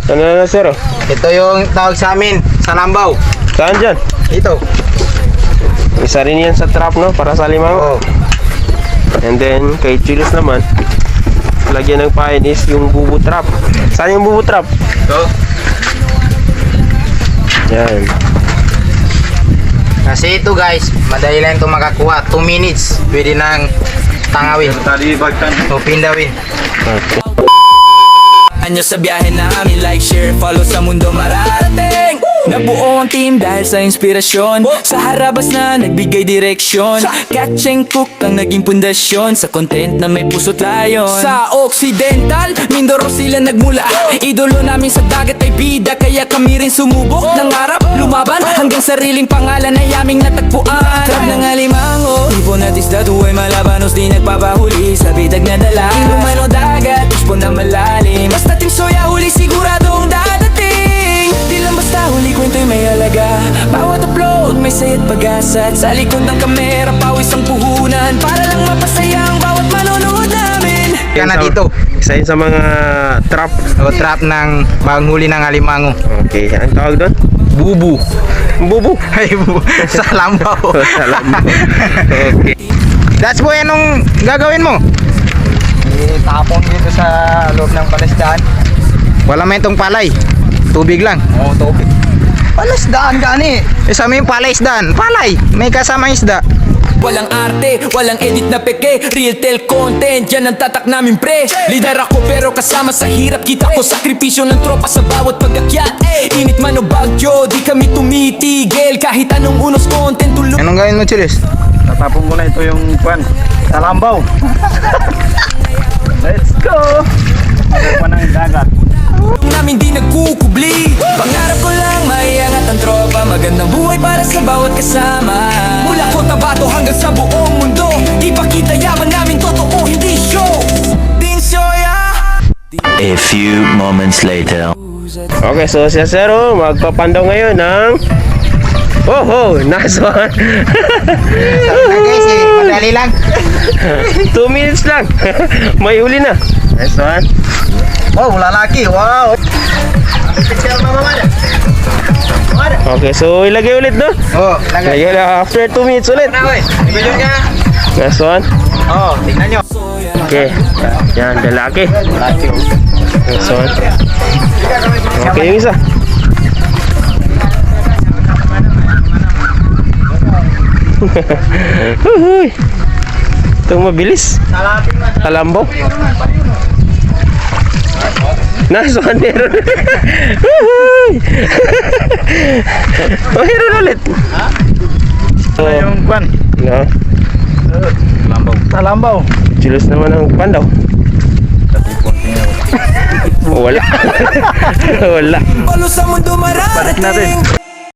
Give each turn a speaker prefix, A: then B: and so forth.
A: Ano na sir? Oh?
B: Ito yung tawag sa amin, salambaw.
A: Saan dyan?
B: Ito.
A: Isa rin yan sa trap, no? Para sa alimango.
B: Oh.
A: And then, kay Julius naman, lagyan ng pain is yung bubu trap. Saan yung bubu trap?
B: Ito.
A: Yan.
B: Kasi ito guys, madali lang ito makakuha. 2 minutes, pwede nang tangawin. O pindawin.
A: Okay.
C: Anyo sa biyahe namin, like, share, follow sa mundo mararating. Nabuo ang team dahil sa inspirasyon, sa harabas na nagbigay direksyon. Catch and cook ang naging pundasyon, sa content na may puso't layon. Sa Occidental, Mindoro sila nagmula. Idolo namin sa dagat ay bida, kaya kami rin sumubok. Nangarap, lumaban, hanggang sariling pangalan ay aming natagpuan. Trap ng alimango, ibo na disda, tuway malabanos, di nagpapahuli sa bidag na dala. Inuman o dagat, puspon na malalim, basta team soya huli siguradong dadating. Di lang basta huli, kwento'y may halaga. Bawat upload may saya't pag-asa, at sa likod ng kamera pawis ang puhunan, para lang mapasaya ang bawat manonood namin.
B: Yan na dito.
A: Isa yun sa mga trap.
B: O trap ng panghuli ng alimango.
A: Okay, ang tawag doon?
B: Bubu.
A: Bubu.
B: Ay, salambaw.
A: Salambaw. Okay.
B: That's boy, anong gagawin mo? Itapon dito sa loob ng palasdaan. Wala may itong palay. Tubig lang. Oo, tubig. Palasdaan gani. Isa may palaisdaan. Palay. May kasama isda.
C: Walang arte, walang edit na peke, real tel content, yan ang tatak namin pre. Leader ako pero kasama sa hirap, kita ko sakripisyo ng tropa sa bawat pag-akyat. Init man o bagyo, di kami tumitigil, kahit anong unos content tulog.
B: Anong gawin mo, Chilis?
D: Tatapon ko na ito yung salambaw. Let's go! Ako pa ng dagat.
C: Namin di nagkukubli, pangarap ko lang maiangat ang tropa, magandang buhay para sa bawat kasama. Mula Cotabato hanggang sa buong mundo, ipakita yaman namin totoo, hindi show. Din soya.
E: A few moments later.
A: Okay, so si Acero magpapandaw ngayon ng nice one.
B: Guys, madali lang.
A: 2 minutes lang. May huli na. Nice one.
B: Oh, lalaki. Wow.
A: Okay, so ilagay ulit, no?
B: Oh, lagay.
A: Lagay na after 2 minutes ulit.
B: Ibigay niya.
A: Nice one.
B: Oh, tingnan nyo.
A: Okay. Yan, lalaki.
B: Lalaki.
A: Nice one. Okay, yung isa. Huhuy. Itong mabilis. Salambo. Nice one, meron. Huhuy. Meron ulit.
D: Ano yung kwan?
A: No.
D: Salambaw.
A: Julius naman ang pandaw. Wala. Wala.
C: Palo sa mundo
D: Balik natin.
C: mararating.